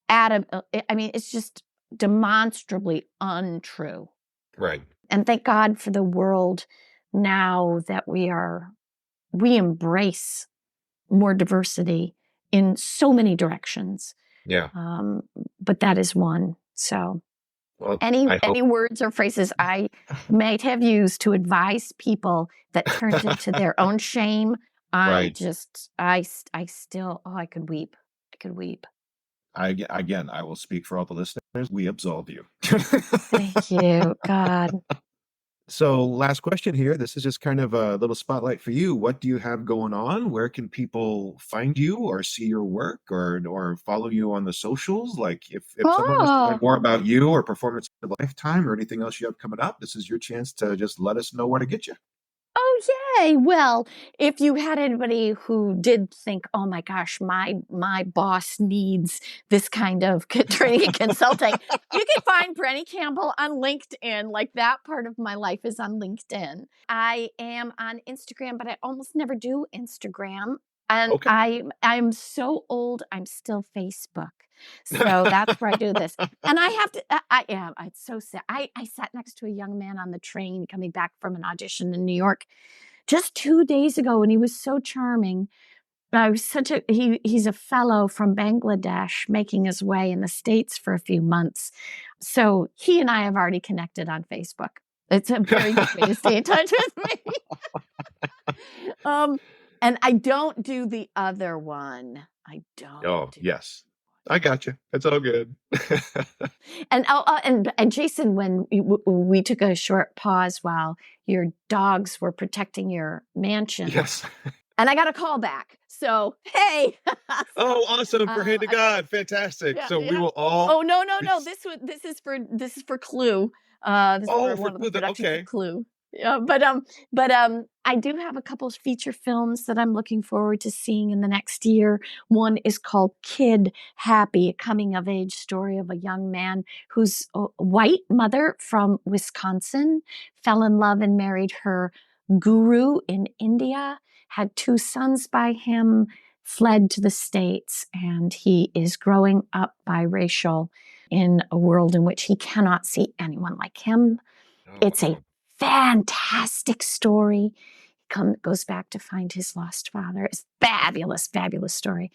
it's just demonstrably untrue. Right. And thank God for the world now that we embrace more diversity in so many directions. Yeah. But that is one. So Well, any I hope. any words or phrases I might have used to advise people that turned into their own shame, I Right. just I still, I could weep. I could weep. Again, I will speak for all the listeners. We absolve you. Thank you, God. So, last question here. This is just kind of a little spotlight for you. What do you have going on? Where can people find you or see your work or follow you on the socials? Like if someone wants to learn Oh, more about you or Performance of a Lifetime or anything else you have coming up, this is your chance to just let us know where to get you. oh, yay. Well, if you had anybody who did think, oh my gosh, my boss needs this kind of training and consulting, you can find Brenny Campbell on LinkedIn. Like, that part of my life is on LinkedIn. I am on Instagram, but I almost never do Instagram. And Okay. I'm so old, I'm still Facebook. So that's where I do this. And I have to, I am, it's so sad. I sat next to a young man on the train coming back from an audition in New York just 2 days ago, and he was so charming. I was he's a fellow from Bangladesh making his way in the States for a few months. So he and I have already connected on Facebook. It's a very good way to stay in touch with me. And I don't do the other one. I don't Oh, do. yes. I got you. It's all good. And Jason, when we took a short pause while your dogs were protecting your mansion, Yes. and I got a call back. So, hey. Oh, awesome. For hand to I, God. Fantastic. yeah, So we yeah. will all Oh, no, no, be. no. This is for Clue. This is Oh, for for one of the Clue. productions for Okay. Clue. Yeah, but I do have a couple of feature films that I'm looking forward to seeing in the next year. One is called Kid Happy, a coming of age story of a young man whose white mother from Wisconsin fell in love and married her guru in India, had two sons by him, fled to the States, and he is growing up biracial in a world in which he cannot see anyone like him. It's a Oh, fantastic story. He goes back to find his lost father. It's fabulous, fabulous story.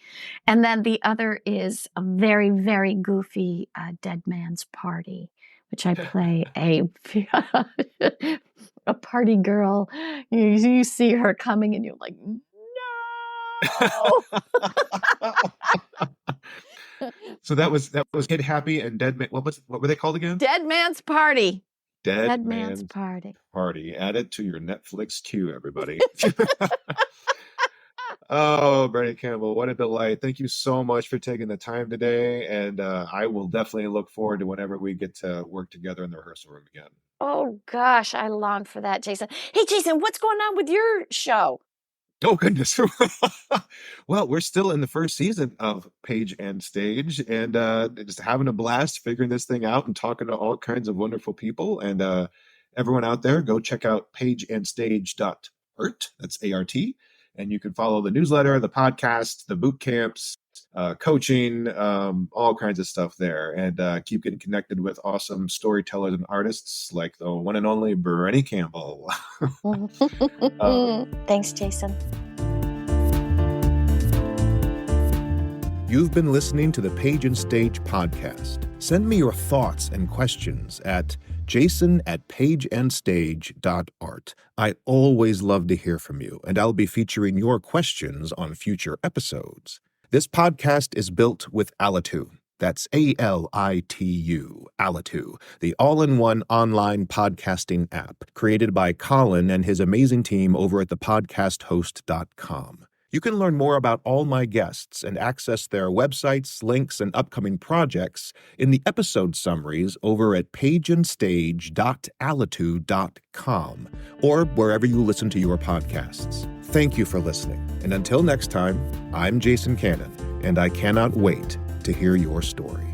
And then the other is a very, very goofy Dead Man's Party, which I play a party girl. You see her coming and you're like, no. so that was Kid Happy and Dead Man. What were they called again? Dead Man's Party. Dead Dead Man's Man's Party. Party. Add it to your Netflix queue, everybody. Oh, Brenny Campbell, what a delight. Thank you so much for taking the time today. And I will definitely look forward to whenever we get to work together in the rehearsal room again. Oh gosh, I long for that, Jason. Hey, Jason, what's going on with your show? Oh, goodness. Well, we're still in the first season of Page and Stage, and just having a blast figuring this thing out and talking to all kinds of wonderful people. And everyone out there, go check out pageandstage.art. That's A-R-T. And you can follow the newsletter, the podcast, the boot camps, coaching, all kinds of stuff there. And keep getting connected with awesome storytellers and artists like the one and only Brenny Campbell. Thanks, Jason. You've been listening to the Page and Stage podcast. Send me your thoughts and questions at jason@pageandstage.art. I always love to hear from you, and I'll be featuring your questions on future episodes. This podcast is built with Alitu. That's A-L-I-T-U, Alitu, the all-in-one online podcasting app created by Colin and his amazing team over at thepodcasthost.com. You can learn more about all my guests and access their websites, links, and upcoming projects in the episode summaries over at pageandstage.alitu.com or wherever you listen to your podcasts. Thank you for listening. And until next time, I'm Jason Cannon, and I cannot wait to hear your story.